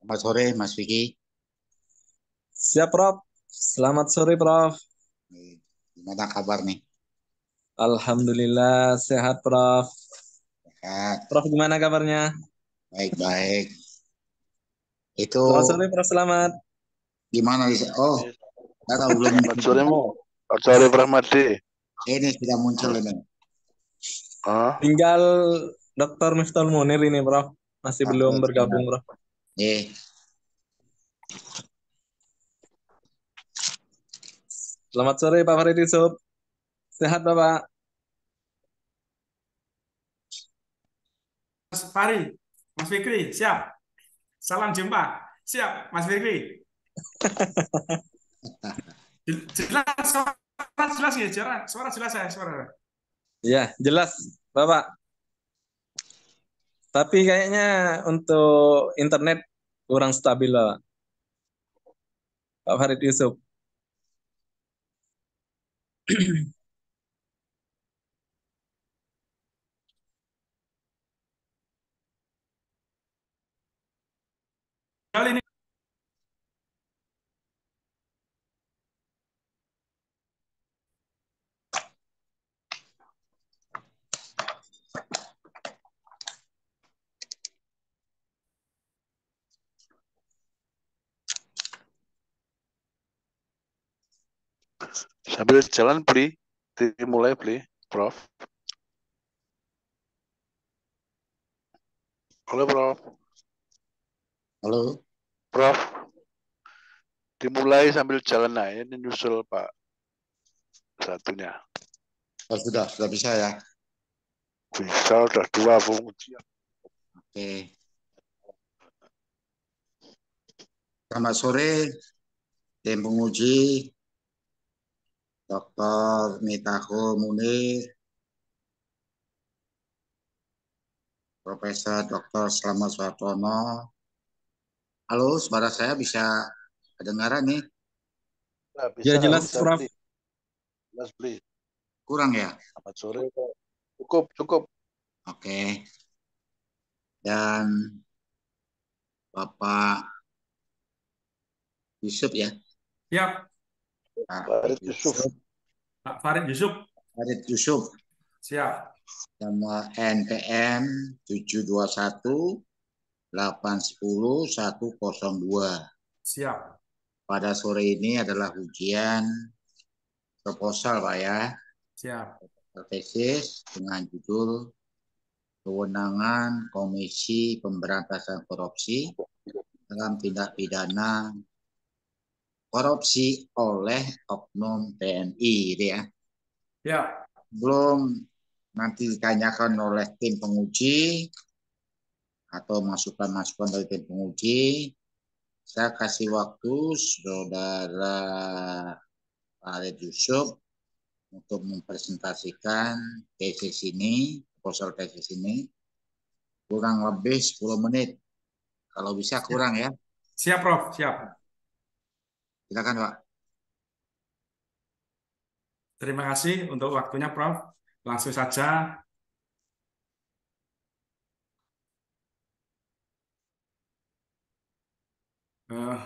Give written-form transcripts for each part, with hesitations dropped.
Selamat sore, Mas Vicky. Siap, Prof. Selamat sore, Prof. Gimana kabar nih? Alhamdulillah sehat, Prof. Sehat, Prof, gimana kabarnya? baik-baik. Itu Selamat sore, Prof. Selamat. gimana? Oh, Yes. saya tahu belum. Selamat sore Mo. Selamat sore Brahmadi. Ini sudah muncul ini. Ah, Tinggal Dr. Miftah Munir ini, Prof. Masih belum Oke, bergabung, Prof. Eh, Selamat sore, Pak Farid Yusuf. Sehat, Bapak? Mas Fari, Mas Fikri, siap. Salam jumpa. Siap, Mas Fikri. Jelas, suara jelas ya, suara jelas ya, suara. Ya, jelas, Bapak. Tapi kayaknya untuk internet kurang stabil, Bapak. Pak Farid Yusuf. Kali ini sambil jalan beli, dimulai beli, Prof. Halo Prof. halo. Prof. Dimulai sambil jalan aja, ini nyusul Pak satunya. Oh, sudah bisa ya. Bisa, udah dua pengujian. Oke. Selamat sore, tim penguji, Dr. Mitahul Munir, Profesor Dr. Slamet Suartono. Halo, suara saya bisa kedengaran nih? Nah, Ya, bisa, jelas, bisa Prof. beli. Jelas beli. Kurang ya? Selamat sore. Cukup, cukup. Oke. Dan Bapak Yusuf ya? siap, Pak Farid Yusuf. Pak Farid Yusuf. Farid Yusuf. Siap, Nomor NPM 721 810 102. siap, Pada sore ini adalah ujian proposal, Pak ya. siap, Tesis dengan judul Kewenangan Komisi Pemberantasan Korupsi dalam tindak pidana korupsi oleh oknum TNI, gitu ya. siap. Belum nanti ditanyakan oleh tim penguji atau masukan-masukan dari tim penguji, saya kasih waktu Saudara Farid Yusuf untuk mempresentasikan tesis ini, proposal tesis ini, kurang lebih 10 menit. Kalau bisa kurang ya. Siap, Prof, siap. Silakan, Pak. Terima kasih untuk waktunya, Prof. Langsung saja. Eh,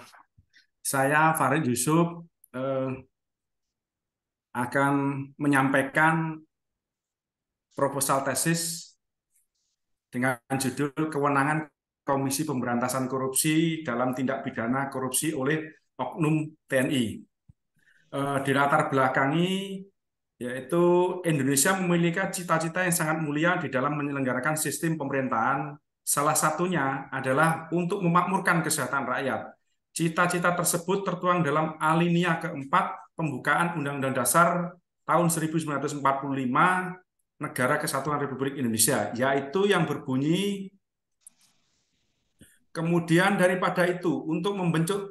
saya Farid Yusuf akan menyampaikan proposal tesis dengan judul Kewenangan Komisi Pemberantasan Korupsi dalam Tindak Pidana Korupsi oleh Oknum TNI. Di latar belakangi yaitu Indonesia memiliki cita-cita yang sangat mulia di dalam menyelenggarakan sistem pemerintahan. Salah satunya adalah untuk memakmurkan kesejahteraan rakyat. Cita-cita tersebut tertuang dalam alinea keempat pembukaan Undang-Undang Dasar tahun 1945 Negara Kesatuan Republik Indonesia, yaitu yang berbunyi kemudian daripada itu, untuk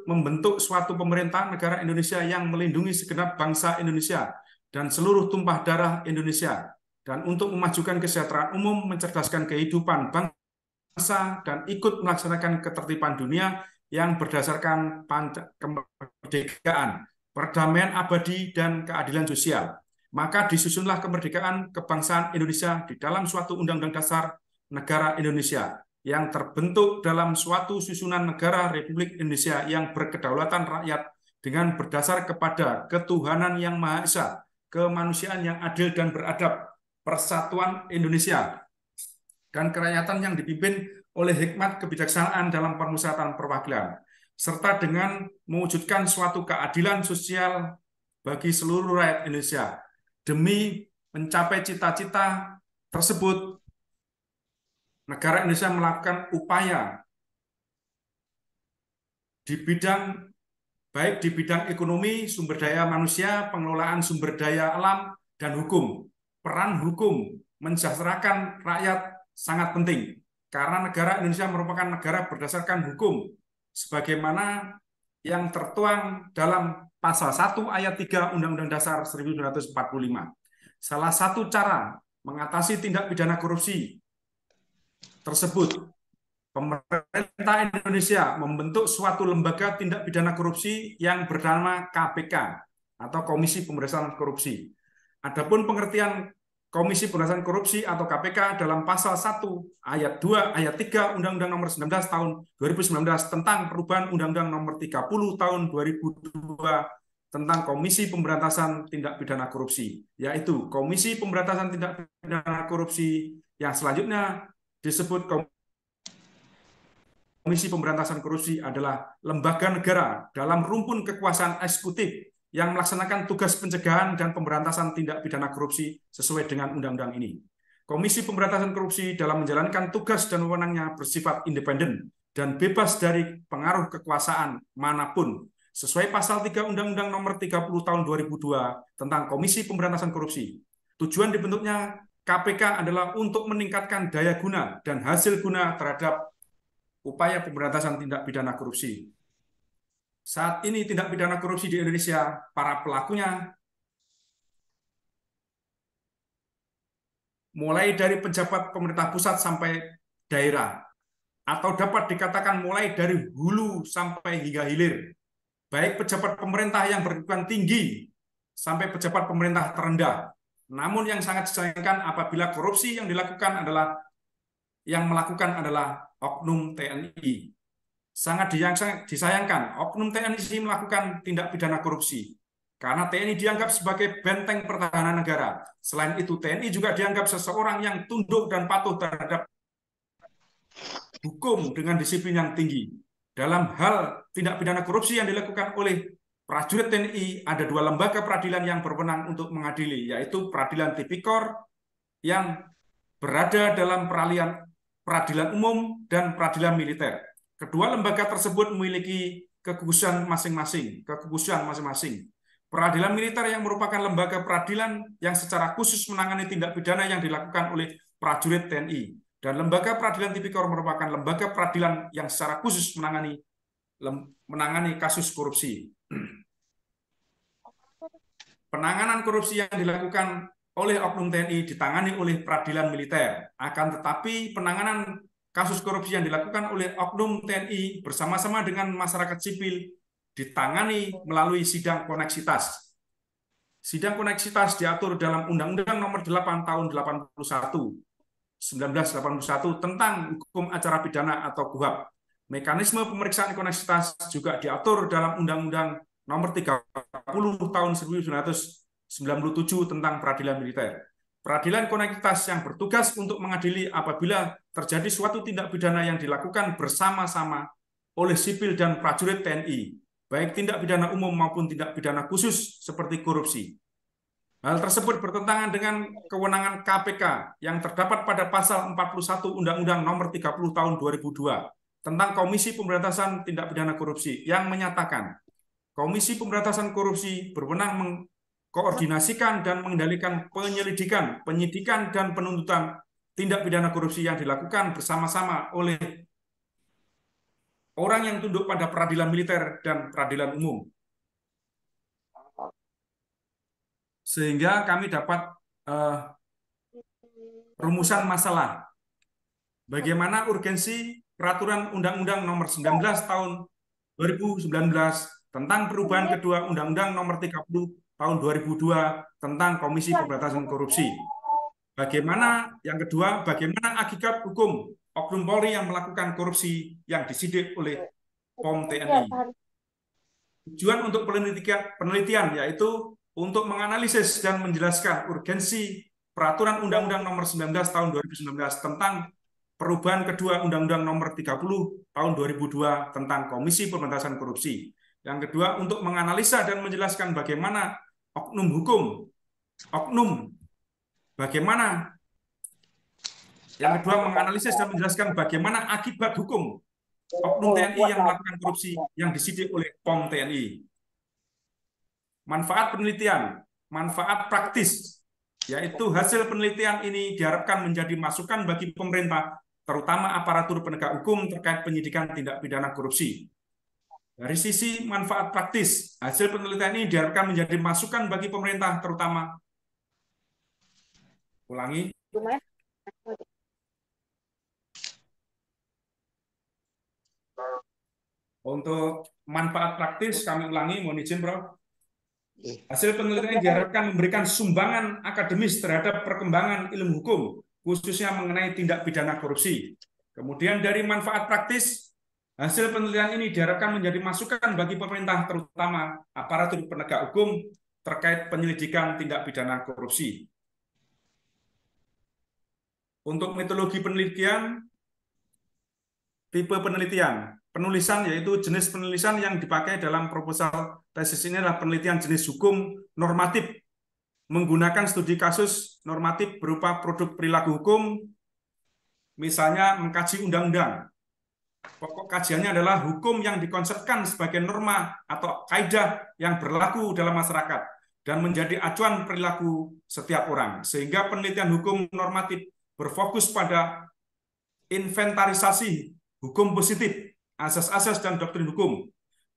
membentuk suatu pemerintahan negara Indonesia yang melindungi segenap bangsa Indonesia dan seluruh tumpah darah Indonesia, dan untuk memajukan kesejahteraan umum, mencerdaskan kehidupan bangsa, dan ikut melaksanakan ketertiban dunia yang berdasarkan kemerdekaan, perdamaian abadi, dan keadilan sosial. Maka disusunlah kemerdekaan kebangsaan Indonesia di dalam suatu undang-undang dasar negara Indonesia yang terbentuk dalam suatu susunan negara Republik Indonesia yang berkedaulatan rakyat dengan berdasar kepada ketuhanan yang Maha Esa, kemanusiaan yang adil dan beradab, persatuan Indonesia, dan kerakyatan yang dipimpin oleh hikmat kebijaksanaan dalam permusyawaratan perwakilan, serta dengan mewujudkan suatu keadilan sosial bagi seluruh rakyat Indonesia. Demi mencapai cita-cita tersebut, negara Indonesia melakukan upaya di bidang baik di bidang ekonomi, sumber daya manusia, pengelolaan sumber daya alam, dan hukum. Peran hukum mensejahterakan rakyat sangat penting karena negara Indonesia merupakan negara berdasarkan hukum sebagaimana yang tertuang dalam pasal 1 ayat 3 Undang-Undang Dasar 1945. Salah satu cara mengatasi tindak pidana korupsi tersebut, pemerintah Indonesia membentuk suatu lembaga tindak pidana korupsi yang bernama KPK atau Komisi Pemberantasan Korupsi. Adapun pengertian Komisi Pemberantasan Korupsi atau KPK dalam pasal 1 ayat 2 ayat 3 Undang-Undang Nomor 19 tahun 2019 tentang perubahan Undang-Undang Nomor 30 tahun 2002 tentang Komisi Pemberantasan Tindak Pidana Korupsi, yaitu Komisi Pemberantasan Tindak Pidana Korupsi yang selanjutnya disebut Komisi Pemberantasan Korupsi adalah lembaga negara dalam rumpun kekuasaan eksekutif yang melaksanakan tugas pencegahan dan pemberantasan tindak pidana korupsi sesuai dengan undang-undang ini. Komisi Pemberantasan Korupsi dalam menjalankan tugas dan wewenangnya bersifat independen dan bebas dari pengaruh kekuasaan manapun sesuai pasal 3 Undang-Undang Nomor 30 tahun 2002 tentang Komisi Pemberantasan Korupsi. Tujuan dibentuknya KPK adalah untuk meningkatkan daya guna dan hasil guna terhadap upaya pemberantasan tindak pidana korupsi. Saat ini tindak pidana korupsi di Indonesia, para pelakunya mulai dari pejabat pemerintah pusat sampai daerah, atau dapat dikatakan mulai dari hulu sampai hingga hilir, baik pejabat pemerintah yang berkedudukan tinggi sampai pejabat pemerintah terendah. Namun yang sangat disayangkan apabila korupsi yang melakukan adalah oknum TNI. Sangat disayangkan oknum TNI melakukan tindak pidana korupsi karena TNI dianggap sebagai benteng pertahanan negara. Selain itu, TNI juga dianggap seseorang yang tunduk dan patuh terhadap hukum dengan disiplin yang tinggi. Dalam hal tindak pidana korupsi yang dilakukan oleh prajurit TNI, ada dua lembaga peradilan yang berwenang untuk mengadili, yaitu Peradilan Tipikor yang berada dalam peradilan umum dan peradilan militer. Kedua lembaga tersebut memiliki kekhususan masing-masing. Peradilan militer yang merupakan lembaga peradilan yang secara khusus menangani tindak pidana yang dilakukan oleh prajurit TNI. Dan lembaga peradilan tipikor merupakan lembaga peradilan yang secara khusus menangani kasus korupsi. Penanganan korupsi yang dilakukan oleh oknum TNI ditangani oleh peradilan militer. Akan tetapi penanganan kasus korupsi yang dilakukan oleh oknum TNI bersama-sama dengan masyarakat sipil ditangani melalui sidang koneksitas. Sidang koneksitas diatur dalam Undang-Undang Nomor 8 tahun 1981 tentang hukum acara pidana atau KUHAP. Mekanisme pemeriksaan koneksitas juga diatur dalam Undang-Undang Nomor 30 tahun 1997 tentang peradilan militer. Peradilan koneksitas yang bertugas untuk mengadili apabila terjadi suatu tindak pidana yang dilakukan bersama-sama oleh sipil dan prajurit TNI, baik tindak pidana umum maupun tindak pidana khusus seperti korupsi. Hal tersebut bertentangan dengan kewenangan KPK yang terdapat pada pasal 41 Undang-Undang Nomor 30 tahun 2002 tentang Komisi Pemberantasan Tindak Pidana Korupsi yang menyatakan Komisi Pemberantasan Korupsi berwenang mengkoordinasikan dan mengendalikan penyelidikan, penyidikan, dan penuntutan tindak pidana korupsi yang dilakukan bersama-sama oleh orang yang tunduk pada peradilan militer dan peradilan umum. Sehingga kami dapat rumusan masalah. Bagaimana urgensi peraturan Undang-Undang Nomor 19 tahun 2019 tentang perubahan kedua Undang-Undang Nomor 30 tahun 2002 tentang Komisi Pemberantasan Korupsi. Bagaimana yang kedua, bagaimana hakikat hukum oknum Polri yang melakukan korupsi yang disidik oleh POM TNI. Tujuan untuk penelitian yaitu untuk menganalisis dan menjelaskan urgensi Peraturan Undang-Undang Nomor 19 Tahun 2019 tentang perubahan kedua Undang-Undang Nomor 30 Tahun 2002 tentang Komisi Pemberantasan Korupsi. Yang kedua, untuk menganalisa dan menjelaskan bagaimana yang kedua, menganalisis dan menjelaskan bagaimana akibat hukum oknum TNI yang melakukan korupsi yang disidik oleh POM TNI. Manfaat penelitian, manfaat praktis, yaitu hasil penelitian ini diharapkan menjadi masukan bagi pemerintah, terutama aparatur penegak hukum terkait penyidikan tindak pidana korupsi. Dari sisi manfaat praktis, hasil penelitian ini diharapkan menjadi masukan bagi pemerintah, terutama untuk manfaat praktis, kami ulangi, mohon izin, Bro. Hasil penelitian ini diharapkan memberikan sumbangan akademis terhadap perkembangan ilmu hukum, khususnya mengenai tindak pidana korupsi. Kemudian dari manfaat praktis, hasil penelitian ini diharapkan menjadi masukan bagi pemerintah, terutama aparatur penegak hukum terkait penyelidikan tindak pidana korupsi. Untuk metodologi penelitian, tipe penelitian, penulisan yaitu jenis penulisan yang dipakai dalam proposal tesis ini adalah penelitian jenis hukum normatif menggunakan studi kasus normatif berupa produk perilaku hukum, misalnya mengkaji undang-undang. Pokok kajiannya adalah hukum yang dikonsepkan sebagai norma atau kaidah yang berlaku dalam masyarakat dan menjadi acuan perilaku setiap orang. Sehingga penelitian hukum normatif berfokus pada inventarisasi hukum positif, asas-asas dan doktrin hukum,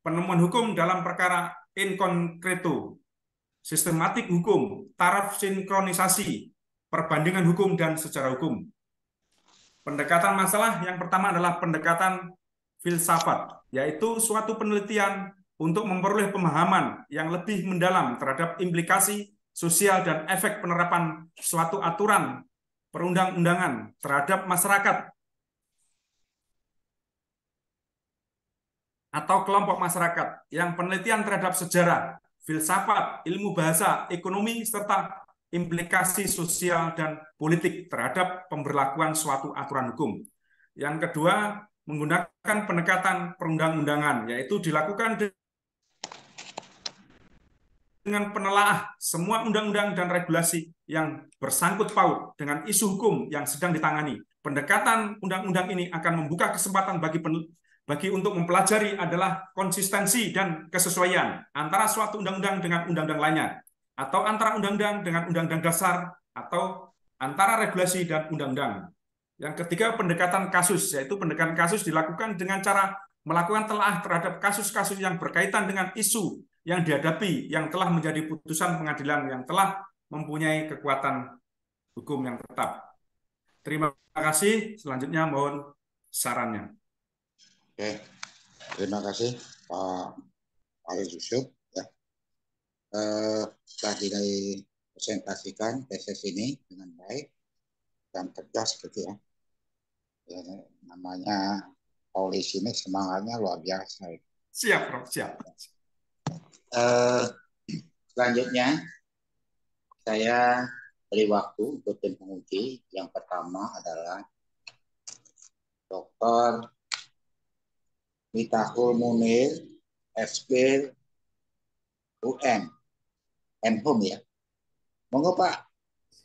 penemuan hukum dalam perkara in concreto, sistematik hukum, taraf sinkronisasi, perbandingan hukum, dan sejarah hukum. Pendekatan masalah yang pertama adalah pendekatan filsafat, yaitu suatu penelitian untuk memperoleh pemahaman yang lebih mendalam terhadap implikasi sosial dan efek penerapan suatu aturan perundang-undangan terhadap masyarakat atau kelompok masyarakat, yang penelitian terhadap sejarah, filsafat, ilmu bahasa, ekonomi, serta implikasi sosial dan politik terhadap pemberlakuan suatu aturan hukum. Yang kedua, menggunakan pendekatan perundang-undangan, yaitu dilakukan dengan penelaah semua undang-undang dan regulasi yang bersangkut paut dengan isu hukum yang sedang ditangani. Pendekatan undang-undang ini akan membuka kesempatan bagi untuk mempelajari adalah konsistensi dan kesesuaian antara suatu undang-undang dengan undang-undang lainnya, atau antara undang-undang dengan undang-undang dasar, atau antara regulasi dan undang-undang. Yang ketiga, pendekatan kasus, yaitu pendekatan kasus dilakukan dengan cara melakukan telaah terhadap kasus-kasus yang berkaitan dengan isu yang dihadapi, yang telah menjadi putusan pengadilan, yang telah mempunyai kekuatan hukum yang tetap. Terima kasih. Selanjutnya mohon sarannya. Oke, terima kasih Pak Arif Yusuf. Ya. Telah dipresentasikan tesis ini dengan baik dan tegas gitu ya. Namanya Paulis ini semangatnya luar biasa. Siap, Prof. Siap. Selanjutnya, saya beri waktu untuk tim penguji. Yang pertama adalah Dr. Miftahul Munir, SP UM, Menhum ya. Monggo Pak,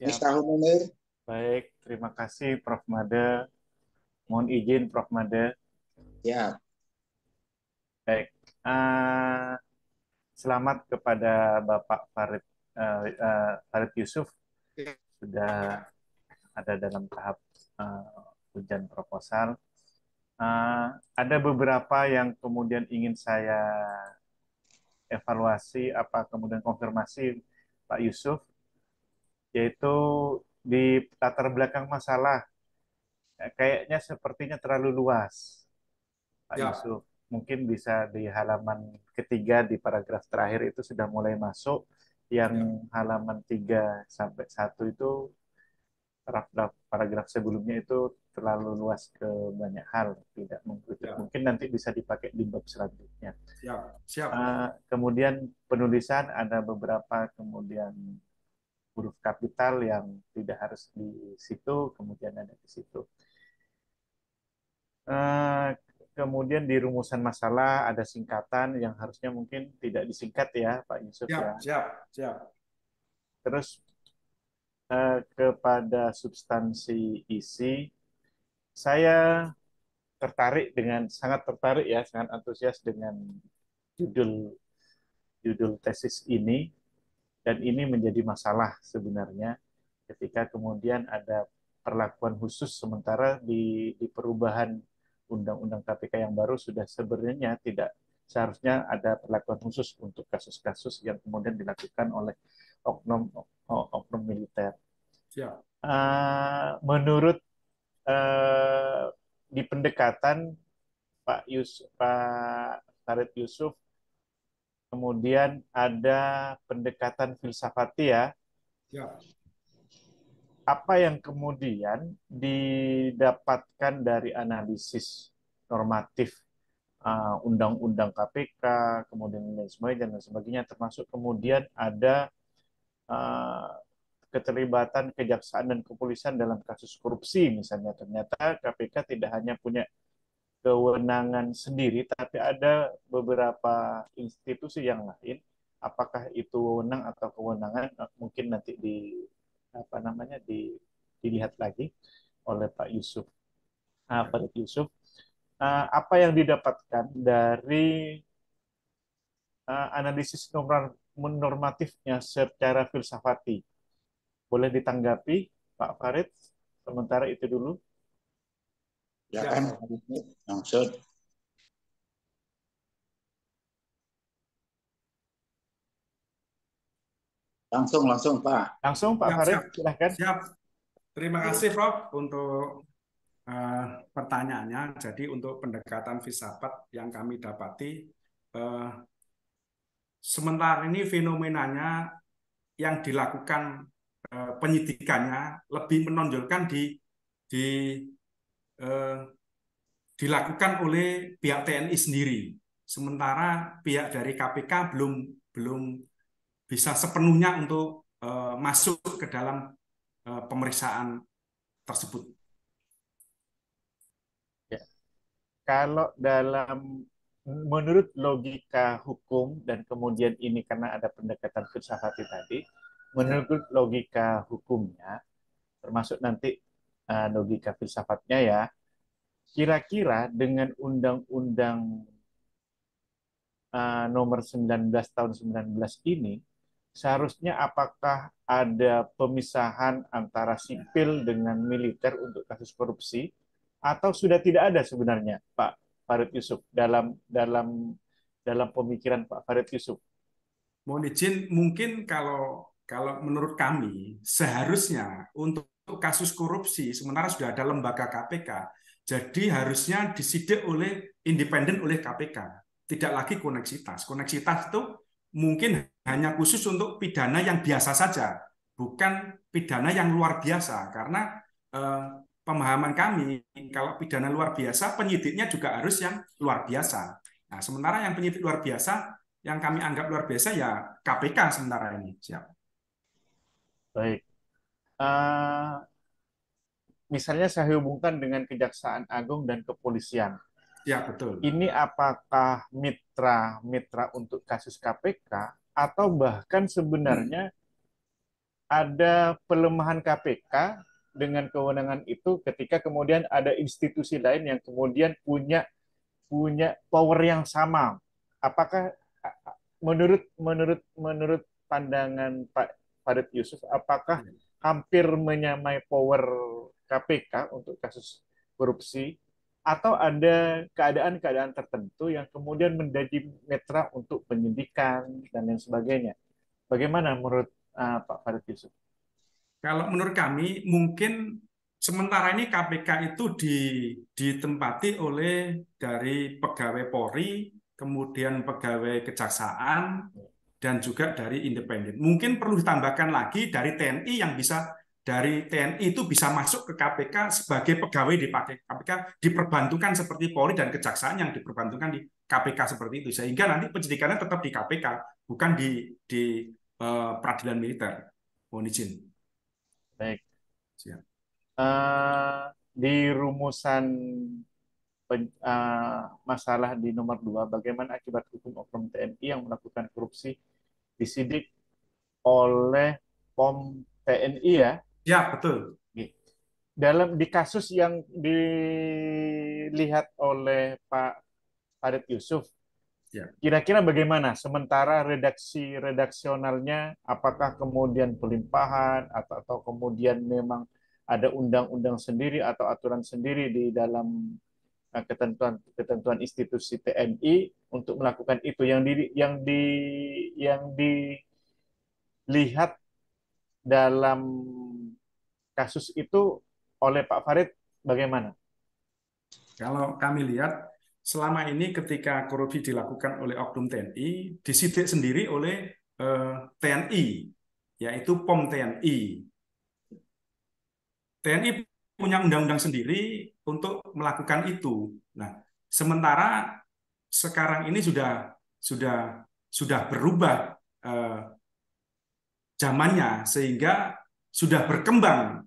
Miftahul Munir. Baik, terima kasih Prof. Made. Mohon izin Prof. Made. Ya. Baik, selamat kepada Bapak Farid Yusuf, sudah ada dalam tahap ujian proposal. Ada beberapa yang kemudian ingin saya evaluasi, kemudian konfirmasi Pak Yusuf, yaitu di latar belakang masalah, kayaknya sepertinya terlalu luas, Pak Yusuf. Mungkin bisa di halaman ketiga di paragraf terakhir itu sudah mulai masuk, yang halaman 3 sampai 1 itu paragraf sebelumnya itu terlalu luas ke banyak hal, tidak mengkritik. Ya. Mungkin nanti bisa dipakai di bab selanjutnya. Siap. Kemudian penulisan ada beberapa, kemudian huruf kapital yang tidak harus di situ, kemudian ada di situ. Kemudian di rumusan masalah ada singkatan yang harusnya mungkin tidak disingkat ya, Pak Yusuf ya. Siap. Terus kepada substansi isi, saya sangat tertarik ya, sangat antusias dengan judul tesis ini, dan ini menjadi masalah sebenarnya ketika kemudian ada perlakuan khusus, sementara di perubahan Undang-Undang KPK yang baru sudah sebenarnya tidak seharusnya ada perlakuan khusus untuk kasus-kasus yang kemudian dilakukan oleh oknum militer. Menurut di pendekatan Pak Farid Yusuf, kemudian ada pendekatan filsafati ya. Apa yang kemudian didapatkan dari analisis normatif Undang-Undang KPK, kemudian dan sebagainya, termasuk kemudian ada keterlibatan kejaksaan dan kepolisian dalam kasus korupsi misalnya. Ternyata KPK tidak hanya punya kewenangan sendiri, tapi ada beberapa institusi yang lain. Apakah itu wewenang atau kewenangan, mungkin nanti dilihat lagi oleh Pak Yusuf. Pak Yusuf, apa yang didapatkan dari analisis normatifnya secara filsafati? Boleh ditanggapi, Pak Farid? Sementara itu dulu. Ya kan, maksud. Langsung Pak. Langsung Pak Farid, silahkan. Siap. Terima kasih Prof untuk pertanyaannya. Jadi untuk pendekatan filsafat yang kami dapati, sementara ini fenomenanya yang dilakukan penyidikannya lebih menonjolkan dilakukan oleh pihak TNI sendiri. Sementara pihak dari KPK belum bisa sepenuhnya untuk masuk ke dalam pemeriksaan tersebut. Ya. Kalau menurut logika hukum, dan kemudian ini karena ada pendekatan filsafati tadi, menurut logika hukumnya, termasuk nanti logika filsafatnya ya, kira-kira dengan Undang-Undang nomor 19 tahun 19 ini, seharusnya apakah ada pemisahan antara sipil dengan militer untuk kasus korupsi, atau sudah tidak ada sebenarnya, Pak Farid Yusuf, dalam pemikiran Pak Farid Yusuf? Mohon izin, mungkin kalau menurut kami seharusnya untuk kasus korupsi, sementara sudah ada lembaga KPK, jadi harusnya disidik independen oleh KPK, tidak lagi koneksitas. Koneksitas itu mungkin hanya khusus untuk pidana yang biasa saja, bukan pidana yang luar biasa, karena pemahaman kami kalau pidana luar biasa, penyidiknya juga harus yang luar biasa. Nah, sementara yang penyidik luar biasa, yang kami anggap luar biasa ya KPK sementara ini. Siap. Baik. Misalnya saya hubungkan dengan Kejaksaan Agung dan Kepolisian. Ya, betul. Ini apakah mitra untuk kasus KPK, atau bahkan sebenarnya ada pelemahan KPK dengan kewenangan itu ketika kemudian ada institusi lain yang kemudian punya power yang sama? Apakah menurut pandangan Pak Farid Yusuf, apakah hampir menyamai power KPK untuk kasus korupsi, atau ada keadaan-keadaan tertentu yang kemudian menjadi mitra untuk penyidikan dan lain sebagainya? Bagaimana menurut Pak Farid Yusuf? Kalau menurut kami, mungkin sementara ini KPK itu ditempati oleh dari pegawai Polri, kemudian pegawai kejaksaan, dan juga dari independen. Mungkin perlu ditambahkan lagi dari TNI yang bisa dari TNI itu bisa masuk ke KPK sebagai pegawai di KPK, diperbantukan seperti Polri dan Kejaksaan yang diperbantukan di KPK seperti itu, sehingga nanti penyidikannya tetap di KPK, bukan di peradilan militer. Mohon izin. Baik. Siap. Di rumusan masalah di nomor 2, bagaimana akibat hukum oknum TNI yang melakukan korupsi disidik oleh POM TNI ya? Ya, betul. Di kasus yang dilihat oleh Pak Farid Yusuf, Ya. kira-kira bagaimana? Sementara redaksionalnya, apakah kemudian pelimpahan atau kemudian memang ada undang-undang sendiri atau aturan sendiri di dalam ketentuan institusi TNI untuk melakukan itu, yang dilihat dalam kasus itu oleh Pak Farid bagaimana? Kalau kami lihat selama ini ketika korupsi dilakukan oleh oknum TNI, disidik sendiri oleh TNI, yaitu POM TNI. TNI punya undang-undang sendiri untuk melakukan itu. Nah, sementara sekarang ini sudah berubah zamannya, sehingga sudah berkembang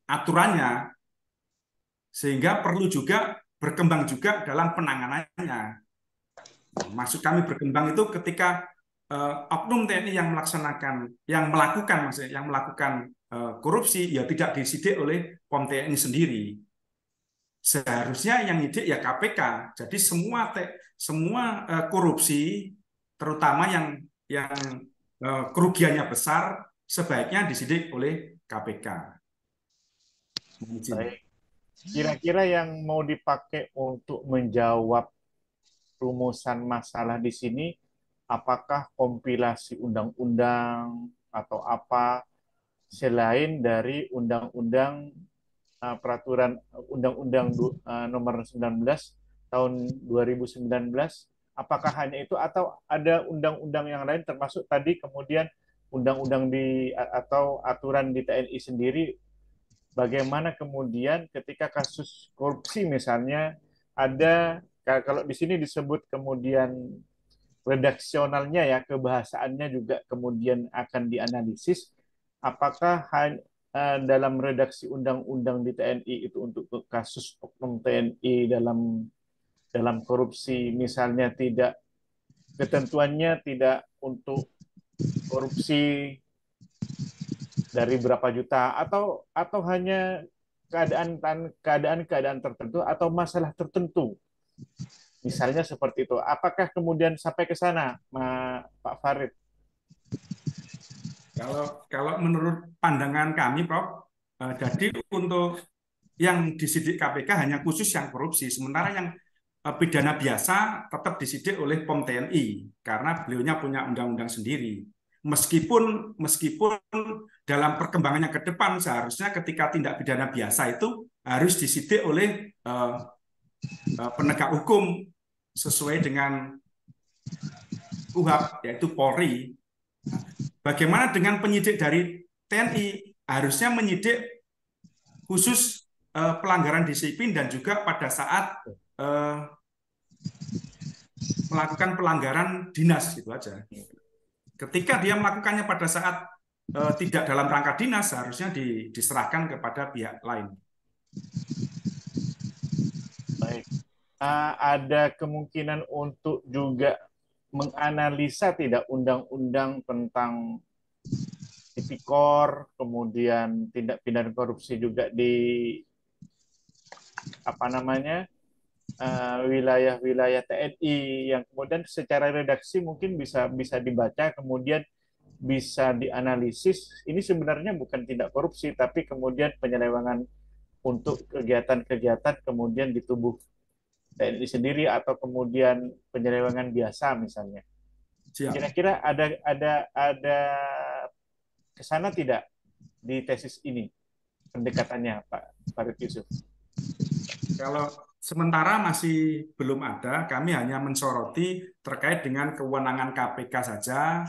aturannya, sehingga perlu juga berkembang juga dalam penanganannya. Maksud kami berkembang itu ketika oknum TNI yang melakukan korupsi ya tidak disidik oleh POM TNI sendiri. Seharusnya yang nyidik ya KPK. Jadi semua korupsi, terutama yang kerugiannya besar, sebaiknya disidik oleh KPK. Baik. Kira-kira yang mau dipakai untuk menjawab rumusan masalah di sini, apakah kompilasi undang-undang atau apa selain dari undang-undang peraturan undang-undang nomor 19 tahun 2019, apakah hanya itu atau ada undang-undang yang lain, termasuk tadi kemudian undang-undang atau aturan di TNI sendiri, bagaimana kemudian ketika kasus korupsi misalnya ada, kalau di sini disebut kemudian redaksionalnya ya, kebahasaannya juga kemudian akan dianalisis, apakah dalam redaksi undang-undang di TNI itu untuk kasus oknum TNI dalam korupsi misalnya ketentuannya tidak untuk korupsi dari berapa juta atau hanya keadaan tertentu atau masalah tertentu. Misalnya seperti itu. Apakah kemudian sampai ke sana, Pak Farid? Kalau menurut pandangan kami, Prof, jadi untuk yang disidik KPK hanya khusus yang korupsi, sementara yang pidana biasa tetap disidik oleh POM TNI karena beliaunya punya undang-undang sendiri. Meskipun dalam perkembangannya ke depan seharusnya ketika tindak pidana biasa itu harus disidik oleh penegak hukum sesuai dengan UHAP, yaitu Polri. Bagaimana dengan penyidik dari TNI? Harusnya menyidik khusus pelanggaran disiplin dan juga pada saat melakukan pelanggaran dinas, gitu aja. Ketika dia melakukannya pada saat tidak dalam rangka dinas, seharusnya diserahkan kepada pihak lain. Baik. Ada kemungkinan untuk juga menganalisa tidak undang-undang tentang tipikor, kemudian tindak pidana korupsi juga di wilayah-wilayah TNI yang kemudian secara redaksi mungkin bisa dibaca, kemudian bisa dianalisis. Ini sebenarnya bukan tindak korupsi, tapi kemudian penyelewengan untuk kegiatan-kegiatan kemudian di tubuh TNI sendiri atau kemudian penyelewengan biasa misalnya. Kira-kira ada kesana tidak di tesis ini pendekatannya, Pak Farid Yusuf? Kalau sementara masih belum ada, kami hanya mensoroti terkait dengan kewenangan KPK saja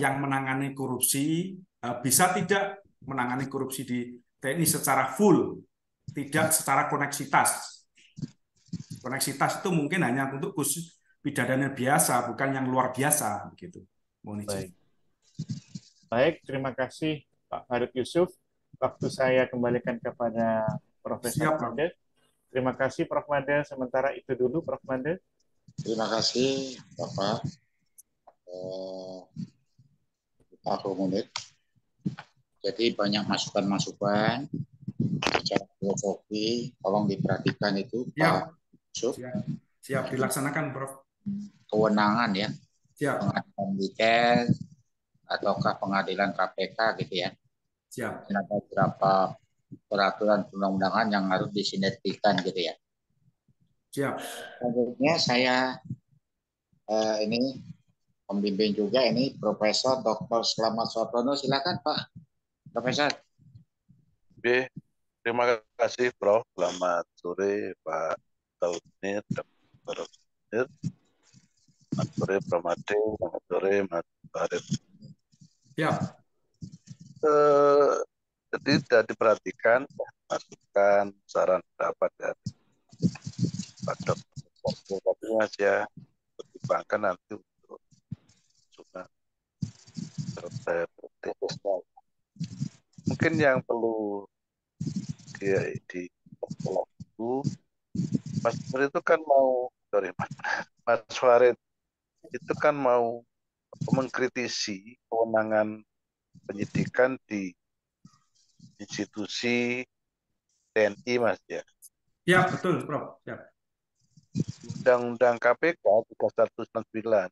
yang menangani korupsi, bisa tidak menangani korupsi di TNI secara full, tidak secara koneksitas. Koneksitas itu mungkin hanya untuk khusus pidana biasa, bukan yang luar biasa, begitu. Mohon izin. Baik. Baik, terima kasih Pak Farid Yusuf. Waktu saya kembalikan kepada Profesor Siap, Prof. Made. Terima kasih Prof. Made. Sementara itu dulu Prof. Made. Terima kasih Bapak. Pak Komunit. Jadi banyak masukan-masukan secara filosofi, tolong diperhatikan itu Siap. Pak Yusuf. Siap dilaksanakan, Prof. Kewenangan ya, Siap. pengadilan militer ataukah pengadilan KPK gitu ya. Siap. Ada beberapa peraturan perundang-undangan yang harus disinergikan gitu ya. Siap. Selanjutnya saya ini pembimbing juga ini Profesor Dr. Slamet Soetono, silakan Pak Profesor. Oke, terima kasih Prof. Selamat sore Pak Taunir, Dr. Taunir. Selamat sore Prof. Made, selamat sore Mas Farid. Siap. Jadi sudah diperhatikan masukan saran pendapat dari Pak Dr. Tapi Mas ya, pertimbangkan nanti untuk sudah selesai tesisnya. Mungkin yang perlu di itu Mas Farid itu kan mau, Mas Farid itu kan mau mengkritisi kewenangan penyidikan di institusi TNI, Mas ya. Ya, betul, Prof. Siap. Undang-Undang KPK 3199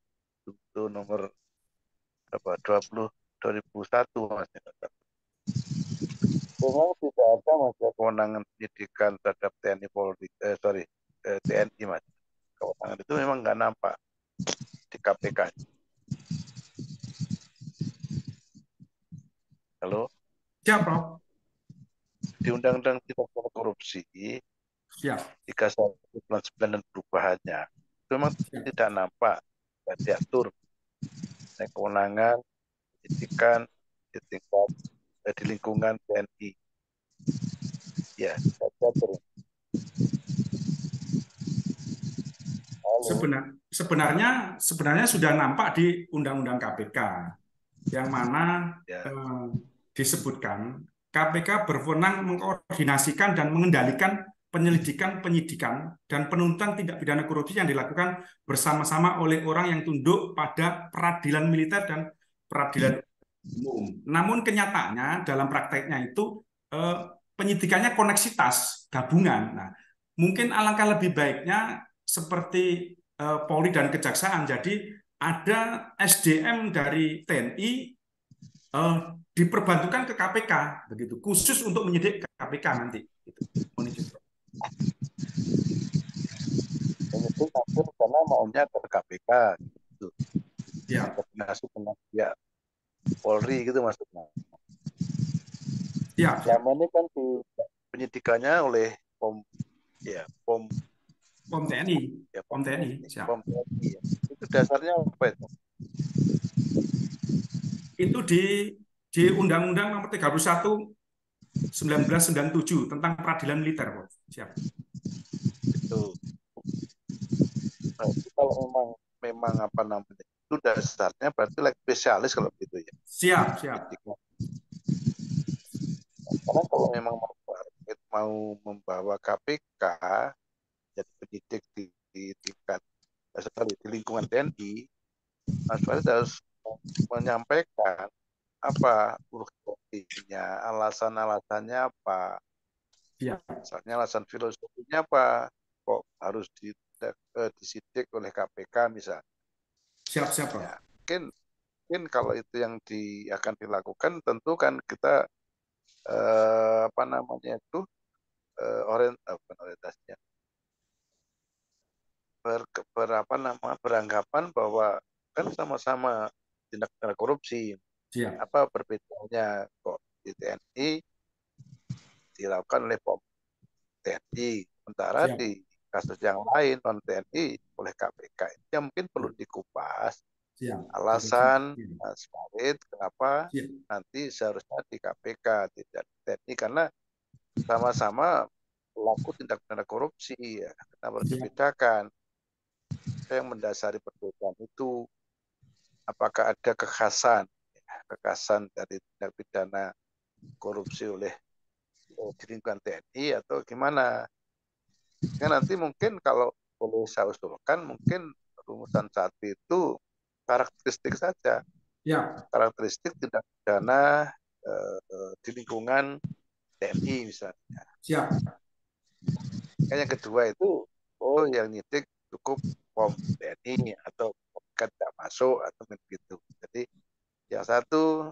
itu nomor berapa? 20 2001 Mas. Memang tidak ada Mas ya, kewenangan penyidikan terhadap TNI Polri, TNI Mas. Kewenangan itu memang nggak nampak di KPK. Halo? Siap, Prof. Di Undang-Undang Tindak Pidana Korupsi Siap. 3199 dan perubahannya itu memang tidak nampak, tidak diatur kewenangan penyidikan di tingkat di lingkungan TNI. Ya, tidak diatur. Sebenarnya sudah nampak di Undang-Undang KPK, yang mana Ya. Disebutkan KPK berwenang mengkoordinasikan dan mengendalikan penyelidikan, penyidikan, dan penuntutan tindak pidana korupsi yang dilakukan bersama-sama oleh orang yang tunduk pada peradilan militer dan peradilan umum. Namun kenyataannya dalam prakteknya itu penyidikannya koneksitas gabungan. Nah, mungkin alangkah lebih baiknya seperti Polri dan Kejaksaan. Jadi ada SDM dari TNI diperbantukan ke KPK, begitu, khusus untuk menyidik ke KPK nanti. Gitu. Itu karena maunya ke KPK, gitu. Ya. Koordinasi dengan pihak Polri gitu maksudnya. Ya. Selama ini kan penyidikannya oleh POM TNI. Ya, POM TNI. Siap. POM TNI. Ya. Itu dasarnya apa itu? Itu di Undang-Undang Nomor 31 1997 tentang peradilan militer, Pak. Siap. Itu. Nah, itu kalau memang apa namanya? Itu dasarnya berarti like spesialis kalau gitu ya. Siap. Karena kalau memang mau membawa KPK jadi penyidik di tingkat di lingkungan TNI, Mas Farid harus menyampaikan apa urgensinya, alasan-alasannya apa, misalnya alasan filosofinya apa, kok harus disidik oleh KPK misalnya. Siap. Ya, mungkin kalau itu yang akan dilakukan, tentu kan kita apa namanya itu orientasinya beranggapan bahwa kan sama-sama tindak pidana korupsi. Siap. Apa perbedaannya kok di TNI dilakukan oleh POM TNI, sementara di kasus yang lain non TNI oleh KPK? Itu yang mungkin perlu dikupas. Siap. alasan Siap. valid kenapa Siap. nanti seharusnya di KPK tidak di TNI karena sama-sama pelaku tindak pidana korupsi ya. Kenapa harus Siap. dibedakan? Apa yang mendasari perbedaan itu? Apakah ada kekhasan dari tindak pidana korupsi oleh di lingkungan TNI atau gimana? Ya nanti mungkin kalau boleh saya usulkan mungkin rumusan satu itu karakteristik saja, Ya. karakteristik tindak pidana di lingkungan TNI misalnya. Siap. Yang kedua itu yang nyidik cukup POM TNI atau kan tidak masuk atau begitu. Jadi yang satu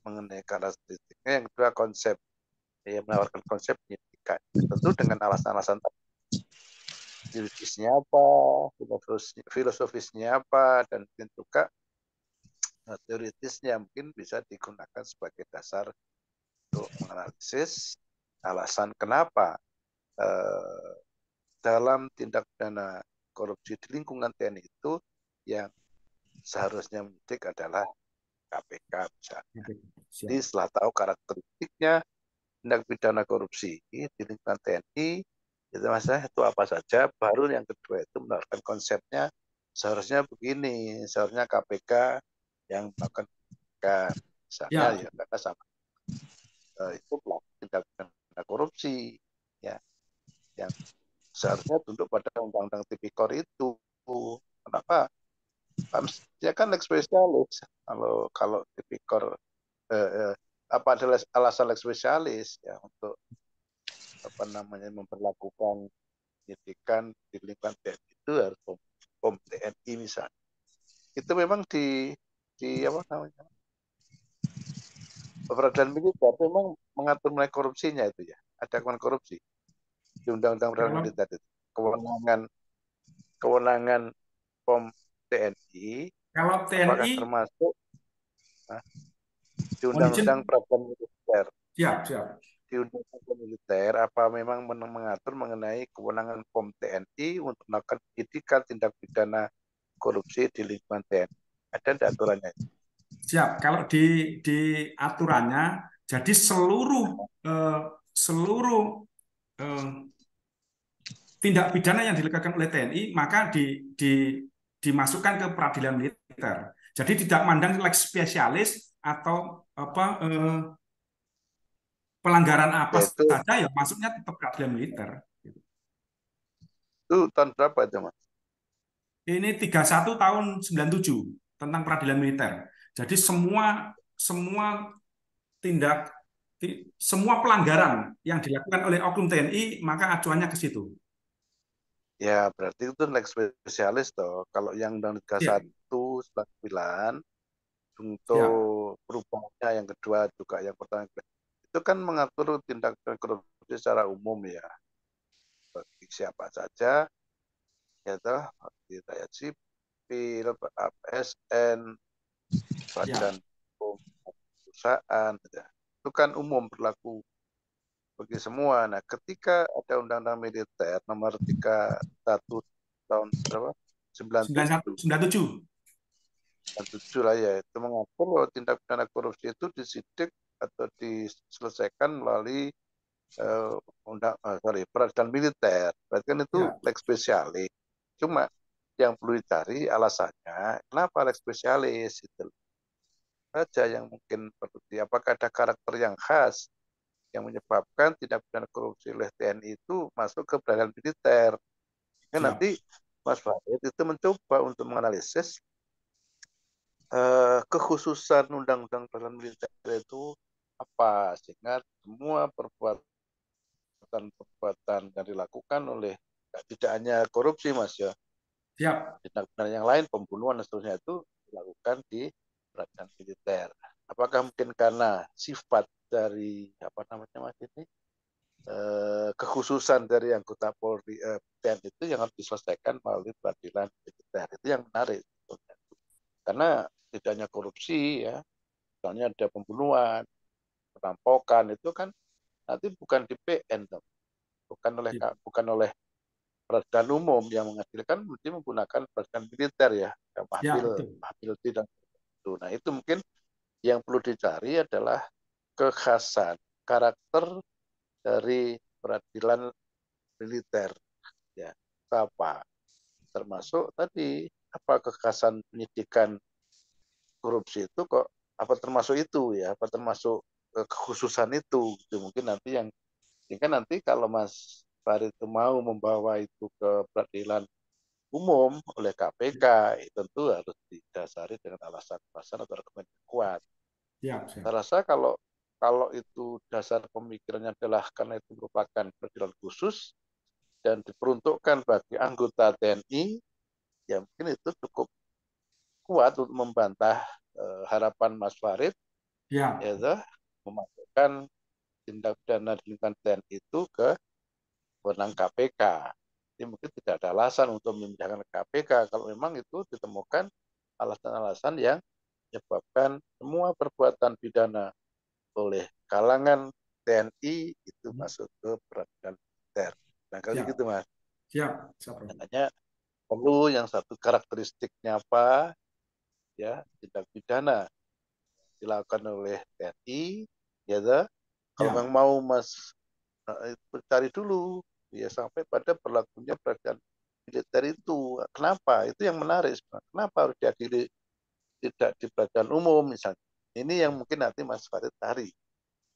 mengenai karakteristiknya, yang kedua konsep, menawarkan konsep penyidikan. Tentu dengan alasan-alasan juridisnya apa, filosofisnya apa, dan mungkin juga teoritisnya mungkin bisa digunakan sebagai dasar untuk menganalisis alasan kenapa dalam tindak pidana korupsi di lingkungan TNI itu yang seharusnya menyidik adalah KPK misalnya. Jadi setelah tahu karakteristiknya tindak pidana korupsi di lingkungan TNI, itu masalah itu apa saja, baru yang kedua itu menawarkan konsepnya seharusnya begini, seharusnya KPK yang melakukan misalnya ya karena sama itu pelaku tindak pidana korupsi ya yang seharusnya tunduk pada undang-undang tipikor itu. Kenapa? Dia kan lex spesialis. Kalau tipikor apa adalah alasan lex spesialis ya untuk memperlakukan penyidikan di lingkungan TNI itu harus POM TNI misalnya. Itu memang di apa namanya peradilan militer memang mengatur mengenai korupsinya itu ya. Ada korupsi di undang-undang peradilan militer itu. Kewenangan POM TNI kalau TNI apakah termasuk di undang-undang peradilan militer. Siap. Di undang-undang militer apa memang mengatur mengenai kewenangan POM TNI untuk melakukan penyidikan tindak pidana korupsi di lingkungan TNI. Ada tidak aturannya? Siap. Kalau di aturannya, jadi seluruh tindak pidana yang dilakukan oleh TNI maka dimasukkan ke peradilan militer. Jadi tidak mandang lex spesialis atau pelanggaran apa saja ya masuknya tetap peradilan militer. Itu tahun berapa itu Mas? Ini 31 tahun 97 tentang peradilan militer. Jadi semua pelanggaran yang dilakukan oleh oknum TNI maka acuannya ke situ. Ya berarti itu lex spesialis toh. Kalau yang undang 31 99 untuk perubahannya yang kedua juga yang pertama itu kan mengatur tindak pidana korupsi secara umum ya. Bagi siapa saja ya toh di rakyat sipil, ASN, badan perusahaan ya. Itu kan umum berlaku bagi semua. Nah, ketika ada undang-undang militer nomor 31 tahun berapa? 97 lah ya, itu mengatur bahwa tindak pidana korupsi itu disidik atau diselesaikan melalui peradilan militer. Berarti kan itu lex spesialis. Cuma yang perlu dicari alasannya kenapa lex spesialis itu saja yang mungkin perlu apakah ada karakter yang khas yang menyebabkan tindak pidana korupsi oleh TNI itu masuk ke peradilan militer. Nanti Mas Farid itu mencoba untuk menganalisis kekhususan undang-undang peradilan militer itu apa sehingga semua perbuatan yang dilakukan oleh tidak hanya korupsi Mas ya. Tindak pidana yang lain pembunuhan dan seterusnya itu dilakukan di peradilan militer. Apakah mungkin karena sifat dari apa namanya Mas ini kekhususan dari anggota Polri TNI itu yang harus diselesaikan melalui peradilan militer. Itu yang menarik karena tidak hanya korupsi ya, misalnya ada pembunuhan, perampokan itu kan nanti bukan di PN, bukan oleh peradilan umum yang menghasilkan, mesti menggunakan peradilan militer ya, ya, Ya, mahfil, betul. mahfil tidak itu. Nah, itu mungkin yang perlu dicari adalah kekhasan karakter dari peradilan militer, ya. Apa? Termasuk tadi apa kekhasan penyidikan korupsi itu kok apa termasuk itu ya? Apa termasuk kekhususan itu? Itu mungkin nanti yang sehingga nanti kalau Mas Farid itu mau membawa itu ke peradilan umum oleh KPK, tentu harus didasari dengan alasan-alasan atau argumen yang kuat. Ya, siap. Saya rasa kalau itu dasar pemikirannya adalah karena itu merupakan peradilan khusus dan diperuntukkan bagi anggota TNI, ya mungkin itu cukup kuat untuk membantah harapan Mas Farid, Ya, yaitu memasukkan tindak pidana di lingkungan TNI itu ke wewenang KPK. Jadi mungkin tidak ada alasan untuk memindahkan ke KPK kalau memang itu ditemukan alasan-alasan yang menyebabkan semua perbuatan pidana oleh kalangan TNI itu masuk ke peradilan militer. Nah, kali siap. gitu, Mas. Siap, siap, Bro. Makanya perlu yang satu karakteristiknya apa, ya, tindak pidana dilakukan oleh TNI, ya, kalau Ya, memang mau Mas cari dulu, ya sampai pada berlakunya peradilan militer itu. Kenapa? Itu yang menarik. Kenapa harus diadili tidak di peradilan umum misalnya? Ini yang mungkin nanti Mas Farid cari.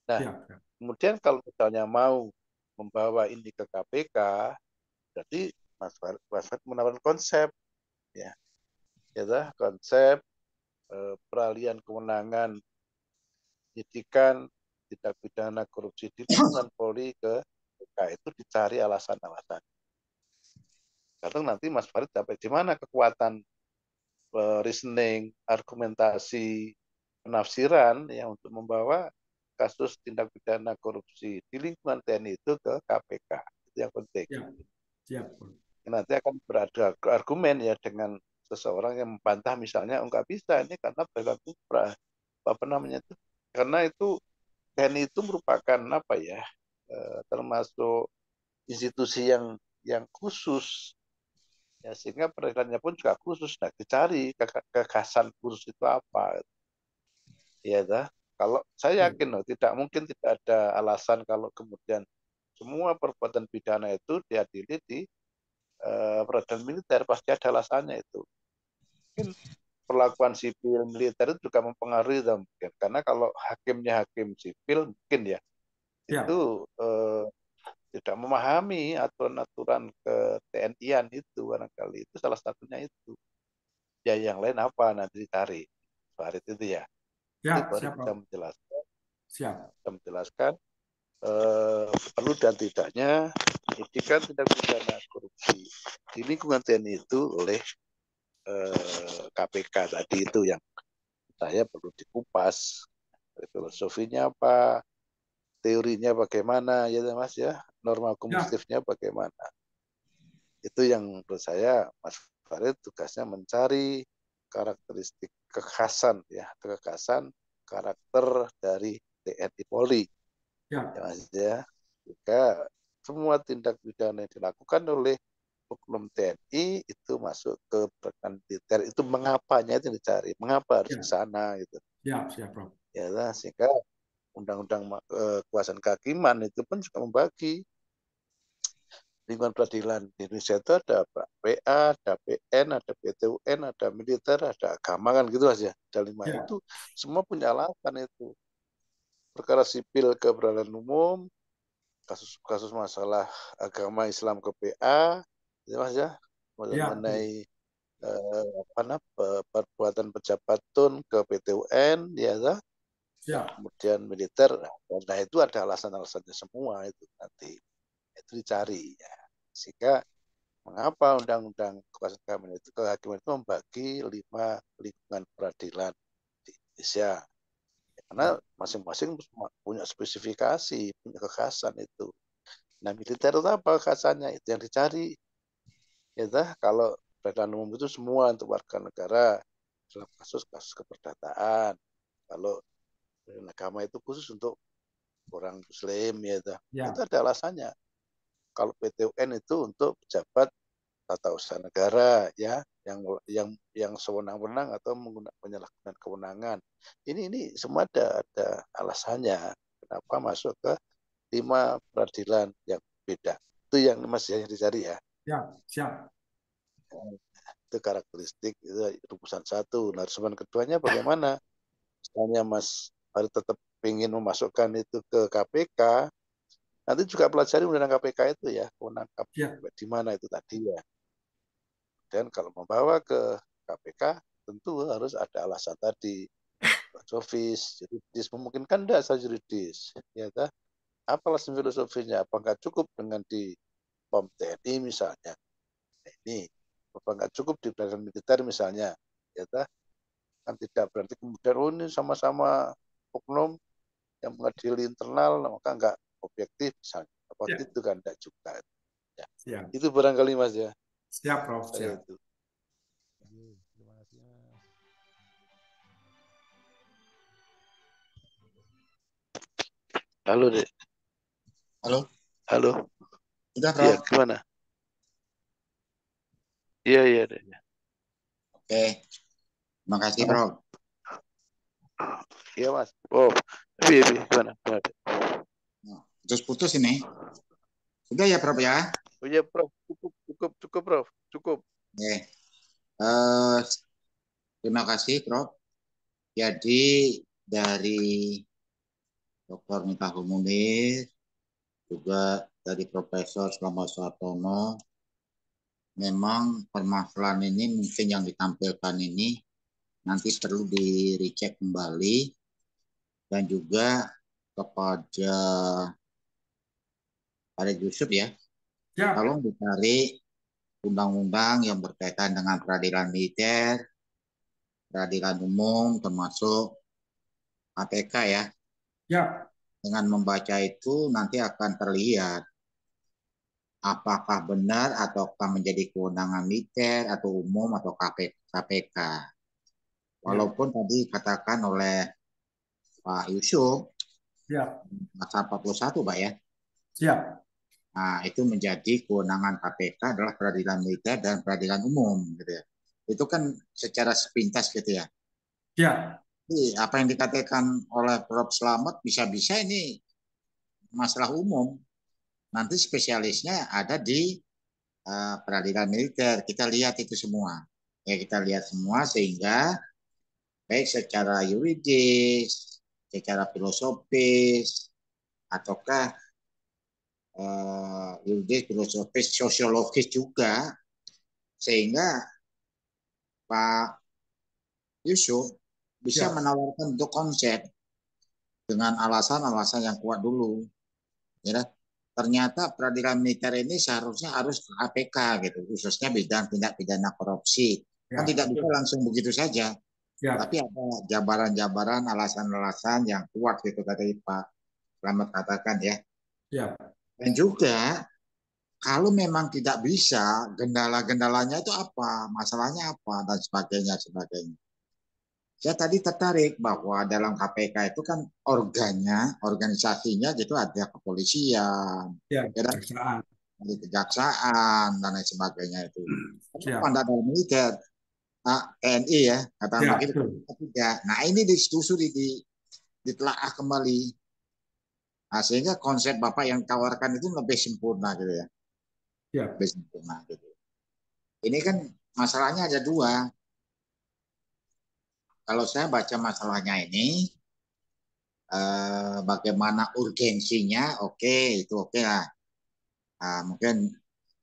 Nah, siap, siap. kemudian kalau misalnya mau membawa ini ke KPK, berarti Mas Farid menawarkan konsep, ya, konsep peralihan kewenangan penyidikan tindak pidana korupsi di lingkungan Polri ke KPK, itu dicari alasan-alasan. Kadang nanti Mas Farid sampai di mana kekuatan reasoning, argumentasi, penafsiran ya untuk membawa kasus tindak pidana korupsi di lingkungan TNI itu ke KPK. Itu yang penting. Siap, siap, Bro. Nanti akan berada argumen ya dengan seseorang yang membantah misalnya enggak bisa ini karena berlaku apa namanya itu karena itu TNI itu merupakan apa ya termasuk institusi yang khusus ya sehingga peradilannya pun juga khusus. Nah, dicari kekhasan khusus itu apa, ya dah. Kalau saya yakin loh, tidak mungkin tidak ada alasan kalau kemudian semua perbuatan pidana itu diadili di peradilan militer, pasti ada alasannya itu. Mungkin perlakuan sipil militer itu juga mempengaruhi mungkin. Karena kalau hakimnya hakim sipil mungkin ya Siap. itu tidak memahami aturan-aturan ke TNI-an itu barangkali itu salah satunya itu. Ya yang lain apa nanti dicari Farid itu ya. Ya, Itu baru siap, bisa Bro. menjelaskan, Siap. perlu dan tidaknya penyidikan tindak pidana korupsi di lingkungan TNI itu oleh KPK tadi itu yang saya perlu dikupas. Filosofinya apa, teorinya bagaimana ya Mas ya, norma kombustifnya bagaimana. Itu yang menurut saya Mas Farid tugasnya mencari karakteristik kekhasan ya, kekhasan karakter dari TNI Polri. Ya Mas ya. Jika semua tindak pidana yang dilakukan oleh oknum TNI itu masuk ke peradilan militer, itu mengapanya itu dicari, mengapa harus ke sana gitu. Siap, Bro. Ya lah, sehingga undang-undang kekuasaan kehakiman itu pun juga membagi lingkungan peradilan di Indonesia itu ada PA, ada PN, ada PTUN, ada militer, ada agama kan gitu aja. Ada 5 itu semua punya alasan itu. Perkara sipil ke peradilan umum, kasus masalah agama Islam ke PA, gitu Mas ya. Mengenai perbuatan pejabat tun ke PTUN, ya kemudian militer, nah itu ada alasan-alasannya semua itu nanti itu dicari ya. Sehingga mengapa undang-undang kehakiman itu membagi 5 lingkungan peradilan di Indonesia? Karena masing-masing punya spesifikasi, punya kekhasan itu. Nah, militer itu apa kekhasannya? Itu yang dicari. Ya, kalau peradilan umum itu semua untuk warga negara dalam kasus-kasus keperdataan. Kalau agama itu khusus untuk orang Muslim, ya, itu ada alasannya. Kalau PTUN itu untuk pejabat tata usaha negara ya, yang sewenang-wenang atau penyalahgunaan kewenangan. Ini semua ada alasannya kenapa masuk ke 5 peradilan yang beda. Itu yang masih dicari ya. Ya, siap. Itu karakteristik itu rumusan 1. Nah, rumusan keduanya bagaimana? Misalnya Mas Farid tetap ingin memasukkan itu ke KPK, nanti juga pelajari undang-undang KPK itu ya, kewenangan KPK di mana itu tadi ya. Dan kalau membawa ke KPK, tentu harus ada alasan tadi, filosofis, juridis, memungkinkan tidak asal juridis, ya tak? Apa alasan filosofisnya? Apa nggak cukup dengan di POM TNI misalnya? Nah, ini apa nggak cukup di badan militer misalnya, ya tak? Kan tidak berarti kemudian ini sama-sama oknum yang mengadili internal, maka nggak objektif misalnya. Apa itu kan tidak juga. Ya. Siap. Itu barangkali Mas ya. Siap, Prof. Saya Siap. itu. Terima kasih Mas. Halo Dek. Halo, Halo. sudah Iya, Prof? gimana? Iya Dek. Oke, terima kasih Prof. Iya Mas. Oh, gimana? Dek? Terus putus ini. Sudah ya Prof ya? Oh iya Prof, cukup Prof, cukup. Oke. Terima kasih Prof. Jadi dari Dr. Miftahul Munir, juga dari Profesor Slamet Sartono, memang permasalahan ini mungkin yang ditampilkan ini nanti perlu di-recheck kembali, dan juga kepada Pak Yusuf ya, tolong dicari undang-undang yang berkaitan dengan peradilan militer, peradilan umum, termasuk KPK ya. Ya. Dengan membaca itu nanti akan terlihat apakah benar ataukah menjadi kewenangan militer atau umum atau KPK. Walaupun tadi katakan oleh Pak Yusuf, pasal 41 Pak ya. Siap. Nah, itu menjadi kewenangan KPK adalah peradilan militer dan peradilan umum gitu ya. Itu kan secara sepintas gitu ya. Ya. Jadi, apa yang dikatakan oleh Prof. Slamet bisa-bisa ini masalah umum. Nanti spesialisnya ada di peradilan militer. Kita lihat itu semua. Ya, kita lihat semua sehingga baik secara yuridis, secara filosofis, ataukah yuridis, filosofis, sosiologis juga, sehingga Pak Yusuf bisa menawarkan untuk konsep dengan alasan-alasan yang kuat dulu. Ya, ternyata peradilan militer ini seharusnya harus ke KPK gitu, khususnya bidang tindak pidana korupsi. Kan tidak bisa langsung begitu saja. Tapi ada jabaran-jabaran, alasan-alasan yang kuat gitu tadi Pak Slamet katakan ya. Dan juga kalau memang tidak bisa, gendala-gendalanya itu apa, masalahnya apa, dan sebagainya. Saya tadi tertarik bahwa dalam KPK itu kan organisasinya gitu, ada kepolisian, kejaksaan, dan lain sebagainya itu. Kenapa tidak ada militer? TNI ya, katakan begitu. Tidak. Nah ini ditelusuri, ditelaah kembali. Nah, sehingga konsep Bapak yang tawarkan itu lebih sempurna gitu ya. Lebih sempurna gitu. Ini kan masalahnya ada dua. Kalau saya baca masalahnya ini, bagaimana urgensinya, itu oke lah. Mungkin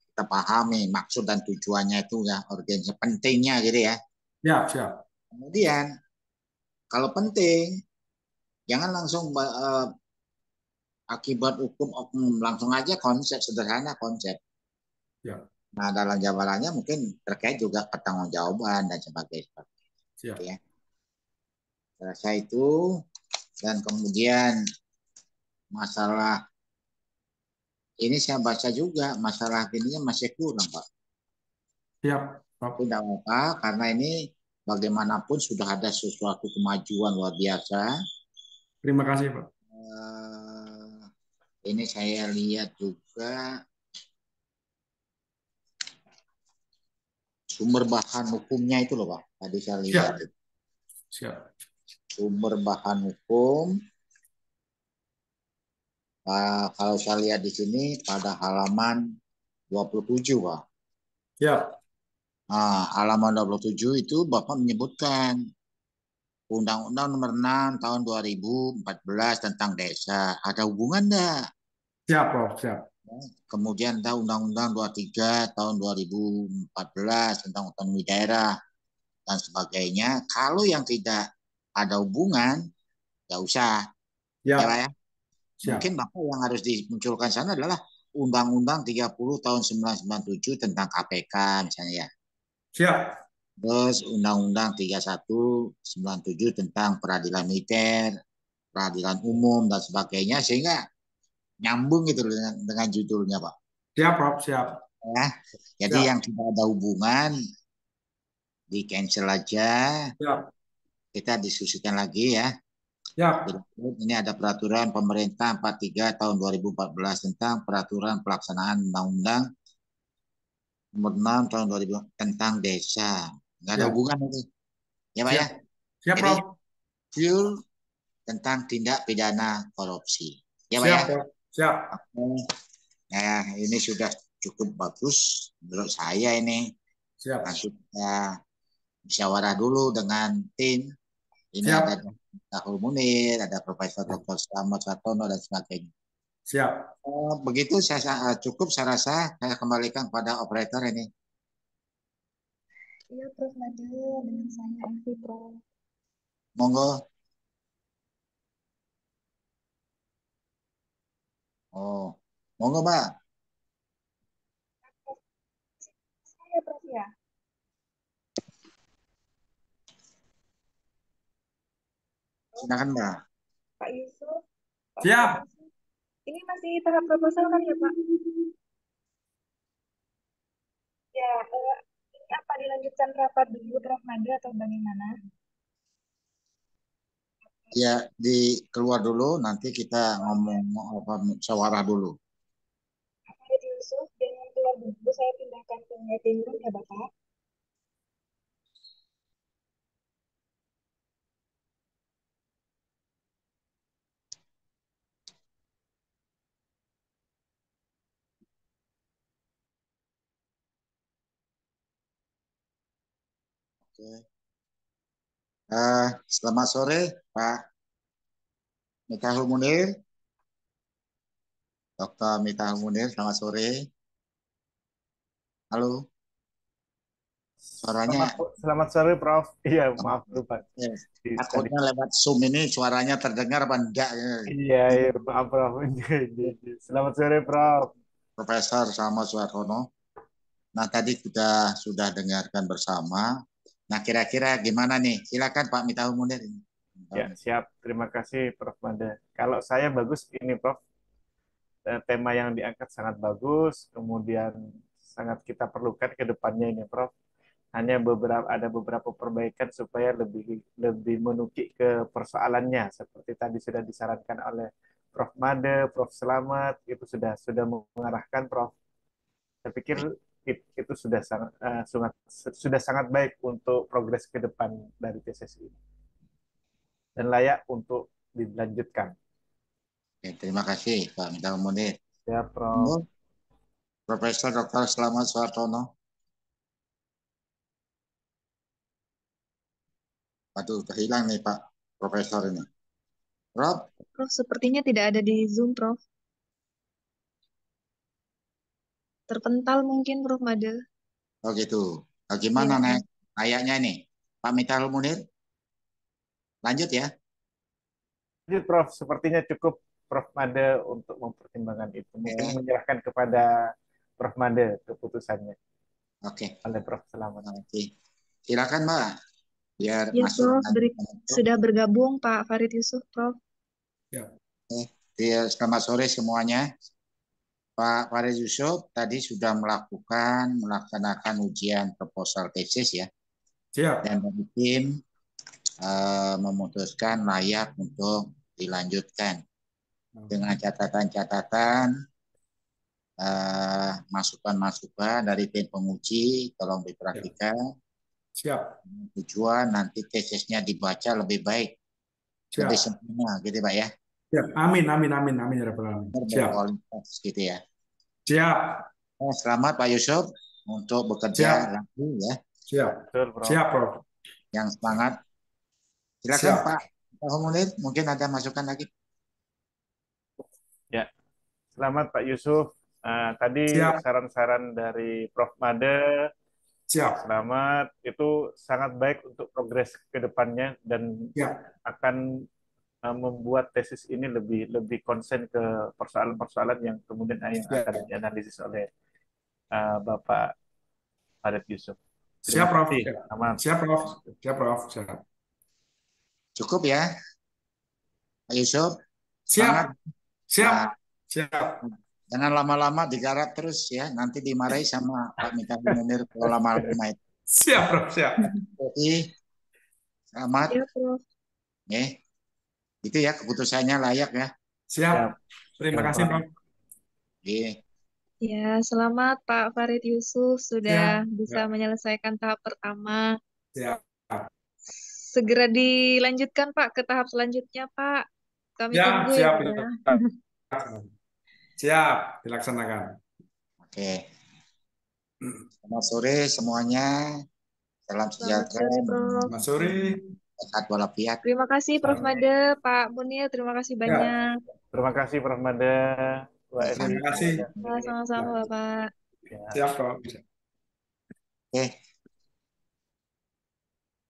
kita pahami maksud dan tujuannya itu ya, urgensi pentingnya gitu ya. Siap. Kemudian kalau penting, jangan langsung akibat hukum oknum, langsung aja konsep sederhana konsep. Nah dalam jabarannya mungkin terkait juga pertanggungjawaban dan sebagainya. Ya. Rasa itu, dan kemudian masalah ini saya baca juga masalah ininya masih kurang Pak. Tidak apa, karena ini bagaimanapun sudah ada sesuatu kemajuan luar biasa. Terima kasih Pak. Ini saya lihat juga sumber bahan hukumnya itu loh Pak. Tadi saya Siap. lihat itu. Siap. Sumber bahan hukum. Kalau saya lihat di sini pada halaman 27 Pak. Ya. Nah, halaman 27 itu Bapak menyebutkan Undang-Undang Nomor 6 Tahun 2014 tentang desa. Ada hubungan enggak? Siap, Prof. Siap. Kemudian ada Undang-Undang 23 Tahun 2014 tentang otonomi daerah dan sebagainya. Kalau yang tidak ada hubungan, nggak usah. Ya. Ya, Pak ya? Siap. Mungkin Bapak yang harus dimunculkan sana adalah Undang-Undang 30 tahun 1997 tentang KPK misalnya ya. Siap. Terus Undang-Undang 31 97 tentang peradilan militer, peradilan umum dan sebagainya sehingga nyambung gitu dengan judulnya Pak. Siap, Prof. Siap. Ya. Jadi Siap. yang tidak ada hubungan di cancel aja. Siap. Kita diskusikan lagi ya. Siap. Ini ada peraturan pemerintah 43 tahun 2014 tentang peraturan pelaksanaan undang-undang nomor 6 tahun 2000 tentang desa. Nggak ada Siap. hubungan itu. Ya Pak Siap. ya. Siap, Jadi Prof. full tentang tindak pidana korupsi. Ya Pak Siap, ya. Prof. Siap. Oke. Ya, ini sudah cukup bagus menurut saya ini. Siap. Nanti kita musyawarah dulu dengan tim. Ini Siap. ada Tahul Munir, ada Profesor Dr. Slamet Sartono dan sebagainya. Siap. Begitu saya cukup saya rasa saya kembalikan pada operator ini. Iya, Prof. Made dengan saya Evi, Prof. Monggo. Oh, monggo Mbak. Saya, Prof. Ya. Silakan Mbak. Pak Yusuf. Pak Siap. Yusuf. Ini masih tahap proposal kan ya, Pak? Ya, ini apa dilanjutkan rapat dulu, Prof. Made atau bagaimana? Ya, keluar dulu nanti kita ngomong musyawarah dulu. Pak Yusuf, jangan keluar dulu, saya pindahkan ke meeting room ya, Bapak. Oke. Selamat sore Pak Mitahul Munir. Dr. Mitahul Munir, selamat sore. Halo. Suaranya. Selamat sore, Prof. Iya, maaf lupa. Takutnya lewat Zoom ini suaranya terdengar apa enggak? Iya, maaf, Prof. Selamat sore, Prof. Profesor sama Suartono. Nah, tadi kita sudah dengarkan bersama. Nah, kira-kira gimana nih? Silakan Pak Mitahul Munir. Ya, siap. Terima kasih, Prof. Made. Kalau saya bagus ini, Prof. Tema yang diangkat sangat bagus, kemudian sangat kita perlukan ke depannya ini, Prof. Hanya ada beberapa perbaikan supaya lebih menukik ke persoalannya, seperti tadi sudah disarankan oleh Prof. Made, Prof. Selamat, itu sudah mengarahkan, Prof. Saya pikir itu sudah sangat baik untuk progres ke depan dari tesis ini dan layak untuk dilanjutkan. Oke, terima kasih Pak Mitahul Munir. Ya, Prof. Profesor Dr. Slamet Suartono. Aduh, kehilang nih Pak Profesor ini. Prof. Prof, sepertinya tidak ada di Zoom, Prof. Terpental mungkin, Prof. Made. Oh gitu. Bagaimana Ya. kayaknya nih? Pak Mitahul Munir? Lanjut ya. Lanjut, Prof. Sepertinya cukup Prof. Made untuk mempertimbangkan itu. Mungkin menyerahkan kepada Prof. Made keputusannya. Oke. Oleh Prof. Selamat. Oke. Silakan Mbak. Biar Ya, masuk. Prof. Sudah bergabung Pak Farid Yusuf, Prof. Ya. Selamat sore semuanya. Pak Farid Yusuf tadi sudah melaksanakan ujian proposal tesis ya. Siap. Dan dari tim memutuskan layak untuk dilanjutkan dengan catatan-catatan masukan-masukan dari tim penguji, tolong Ya, diperhatikan. siap, Tujuan nanti tesisnya dibaca lebih baik, lebih siap, sempurna gitu Pak ya. siap. Amin, amin, amin, amin ya Rabbal Alamin. Siap, Berkualitas gitu ya. siap, Selamat Pak Yusuf untuk siap, bekerja lagi ya. siap, Betul, Prof. siap, Prof. Yang semangat. Silakan Siap. Pak Munir, mungkin ada masukan lagi. Ya, selamat Pak Yusuf. Tadi Siap, saran-saran dari Prof. Made, siap, selamat. Itu sangat baik untuk progres ke depannya dan siap, akan membuat tesis ini lebih konsen ke persoalan-persoalan yang kemudian yang akan siap, dianalisis oleh Bapak Arif Yusuf. siap, Terima Prof. kasih. Siap, Selamat. siap, Prof. Siap, Prof. Siap, Cukup ya Pak Yusuf. siap, Semangat. siap, Nah, siap, jangan lama-lama digarap terus ya. Nanti dimarahi sama Pak Mita Munir kalau lama-lama itu. siap, Prof. Siap, Oke, selamat. Ya, Prof. Itu ya keputusannya layak ya. siap. Siap. Terima Siap, kasih, Prof. Prof. Oke. Ya, selamat Pak Farid Yusuf sudah Siap, bisa siap, menyelesaikan tahap pertama. siap, Segera dilanjutkan Pak ke tahap selanjutnya, Pak. Kami siap, tunggu siap, ya, Pak. siap, dilaksanakan. Oke. Selamat sore semuanya. Salam Selamat sejahtera. sore, Prof. Selamat sore. Sehat walafiat. Terima kasih Prof. Made, Pak Munir, terima kasih Ya, banyak. Terima kasih Prof. Made. Bu Esti. terima kasih. Ya, sama-sama, Bapak. Ya. Siap, Prof. Oke.